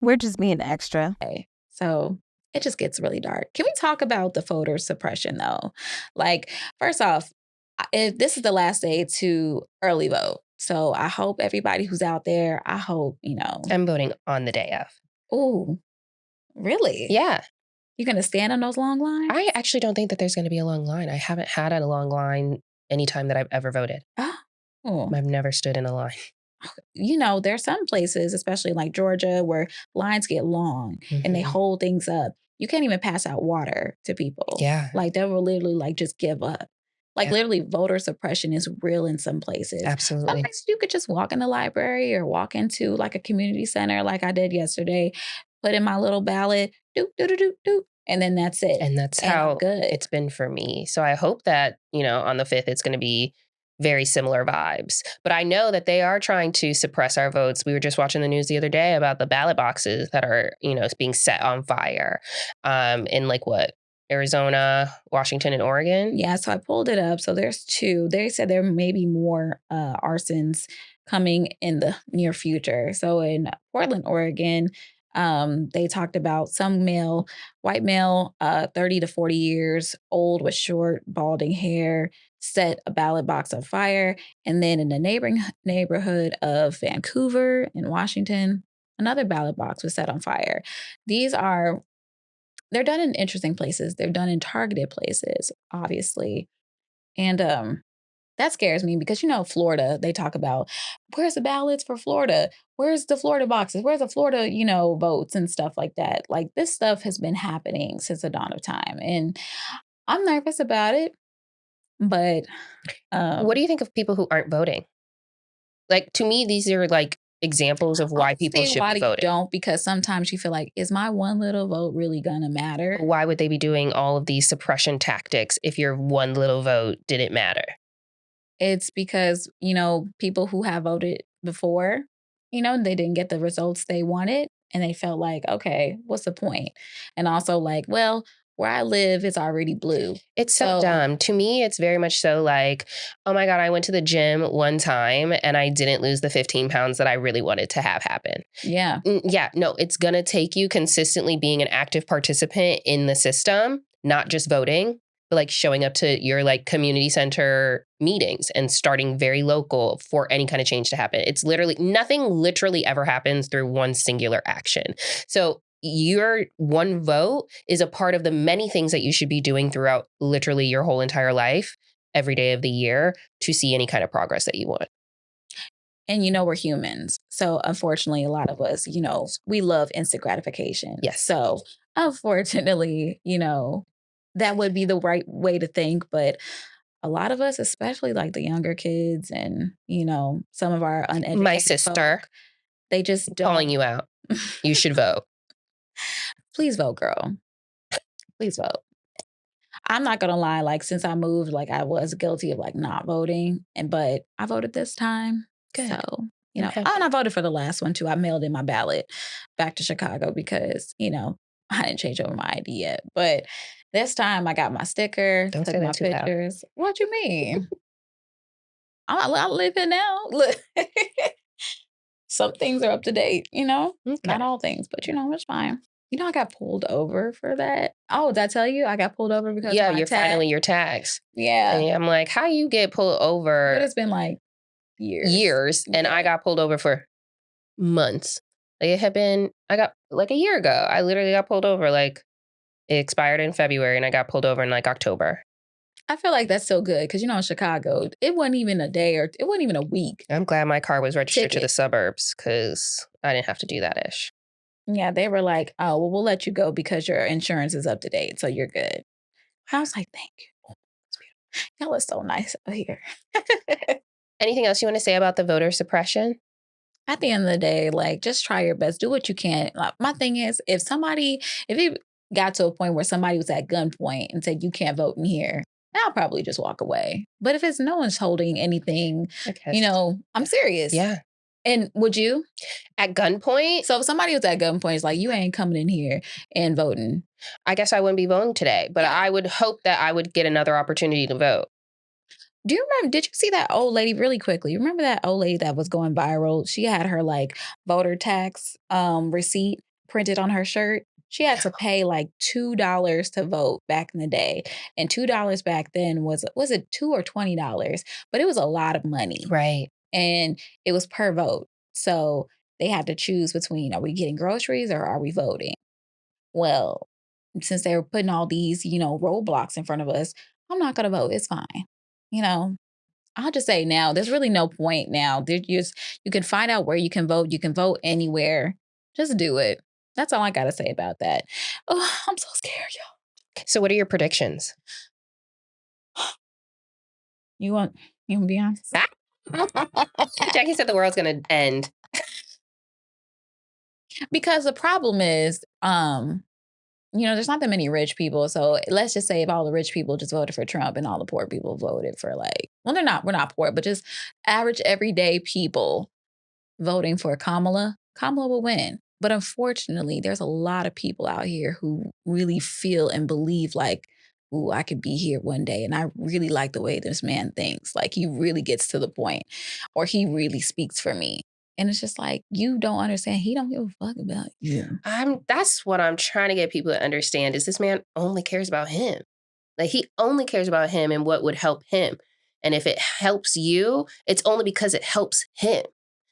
We're just being extra. Okay. So it just gets really dark. Can we talk about the voter suppression though? Like, first off, if this is the last day to early vote. So I hope everybody who's out there, I hope, I'm voting on the day of. Oh, really? Yeah. You're going to stand on those long lines? I actually don't think that there's going to be a long line. I haven't had a long line anytime that I've ever voted. Oh. I've never stood in a line. There's some places, especially like Georgia, where lines get long and they hold things up. You can't even pass out water to people. Yeah. Like they will literally like just give up. Like literally voter suppression is real in some places. Absolutely. Sometimes you could just walk in the library or walk into like a community center like I did yesterday, put in my little ballot, doop, doop, doop, doop, doop, and then that's it. And that's how it's been for me. So I hope that, on the 5th, it's going to be very similar vibes. But I know that they are trying to suppress our votes. We were just watching the news the other day about the ballot boxes that are, being set on fire in Arizona, Washington, and Oregon. Yeah, so I pulled it up. So there's 2. They said there may be more arsons coming in the near future. So in Portland, Oregon, they talked about some white male, 30 to 40 years old with short, balding hair, set a ballot box on fire. And then in the neighboring neighborhood of Vancouver in Washington, another ballot box was set on fire. They're done in interesting places. They're done in targeted places, obviously. And that scares me because, Florida, they talk about, where's the ballots for Florida? Where's the Florida boxes? Where's the Florida, votes and stuff like that? Like this stuff has been happening since the dawn of time. And I'm nervous about it. But what do you think of people who aren't voting? Like, to me, these are like examples of why people should be voting. Don't, because sometimes you feel like, is my one little vote really gonna matter? Why would they be doing all of these suppression tactics if your one little vote didn't matter? It's because, people who have voted before, they didn't get the results they wanted and they felt like, okay, what's the point? And also like, well, where I live, it's already blue. It's so dumb. To me, it's very much so like, oh my God, I went to the gym one time and I didn't lose the 15 pounds that I really wanted to have happen. Yeah. Yeah, no, it's going to take you consistently being an active participant in the system, not just voting, but like showing up to your like community center meetings and starting very local for any kind of change to happen. It's nothing literally ever happens through one singular action. So your one vote is a part of the many things that you should be doing throughout literally your whole entire life, every day of the year, to see any kind of progress that you want. And we're humans. So unfortunately, a lot of us, we love instant gratification. Yes. So unfortunately, that would be the right way to think. But a lot of us, especially like the younger kids and, some of our uneducated My sister, folk, they just don't. Calling you out. You should vote. Please vote, girl. Please vote. I'm not gonna lie, like since I moved, like I was guilty of like not voting, but I voted this time. Good. So, and I voted for the last one too. I mailed in my ballot back to Chicago because, I didn't change over my ID yet. But this time I got my sticker, Don't took say my that too loud. pictures. What you mean? I live here now. Look. Some things are up to date, Okay. Not all things, but it's fine. I got pulled over for that. Oh, did I tell you I got pulled over because yeah, you're finally your tags. Yeah. And I'm like, how you get pulled over? But it's been like years. And I got pulled over for months. Like I got like a year ago. I literally got pulled over. Like it expired in February and I got pulled over in like October. I feel like that's so good because, in Chicago, it wasn't even a day or it wasn't even a week. I'm glad my car was registered to the suburbs because I didn't have to do that ish. Yeah, they were like, oh, well, we'll let you go because your insurance is up to date. So you're good. I was like, thank you. Y'all are so nice out here. Anything else you want to say about the voter suppression? At the end of the day, like, just try your best. Do what you can. Like, my thing is, if it got to a point where somebody was at gunpoint and said, you can't vote in here, I'll probably just walk away. But if it's no one's holding anything, I'm serious. Yeah. And would you? At gunpoint? So if somebody was at gunpoint, it's like, you ain't coming in here and voting. I guess I wouldn't be voting today, but I would hope that I would get another opportunity to vote. Do you remember, did you see that old lady really quickly? Remember that old lady that was going viral? She had her like voter tax receipt printed on her shirt. She had to pay like $2 to vote back in the day. And $2 back then was it $2 or $20? But it was a lot of money. Right. And it was per vote. So they had to choose between, are we getting groceries or are we voting? Well, since they were putting all these, roadblocks in front of us, I'm not going to vote. It's fine. You know, I'll just say now, there's really no point now. You can find out where you can vote. You can vote anywhere. Just do it. That's all I got to say about that. Oh, I'm so scared, y'all. So what are your predictions? You want to be honest? Jackie said the world's going to end. Because the problem is, there's not that many rich people. So let's just say if all the rich people just voted for Trump and all the poor people voted for we're not poor, but just average everyday people voting for Kamala will win. But unfortunately, there's a lot of people out here who really feel and believe like, ooh, I could be here one day. And I really like the way this man thinks. Like he really gets to the point, or he really speaks for me. And it's just like, you don't understand. He don't give a fuck about you. That's what I'm trying to get people to understand is this man only cares about him. Like he only cares about him and what would help him. And if it helps you, it's only because it helps him.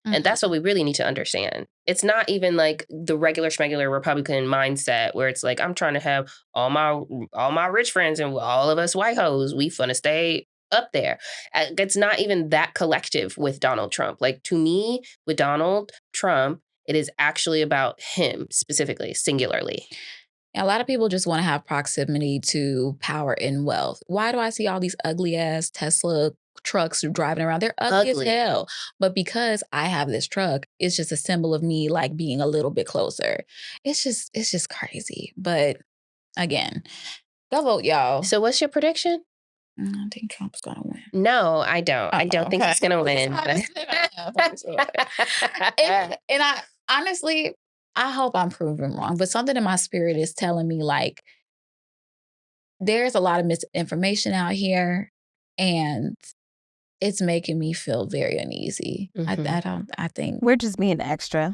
And that's what we really need to understand. It's not even like the regular schmegular Republican mindset where it's like, I'm trying to have all my rich friends and all of us white hoes, we finna stay up there. It's not even that collective with Donald Trump. Like to me, with Donald Trump, it is actually about him specifically, singularly. A lot of people just want to have proximity to power and wealth. Why do I see all these ugly ass Tesla trucks driving around? They're ugly as hell. But because I have this truck, it's just a symbol of me like being a little bit closer. It's just crazy. But again, go vote, y'all. So what's your prediction? I think Trump's gonna win. No, I don't. I don't think he's gonna win. And I honestly, I hope I'm proven wrong, but something in my spirit is telling me like there's a lot of misinformation out here, and it's making me feel very uneasy. I think We're just being extra.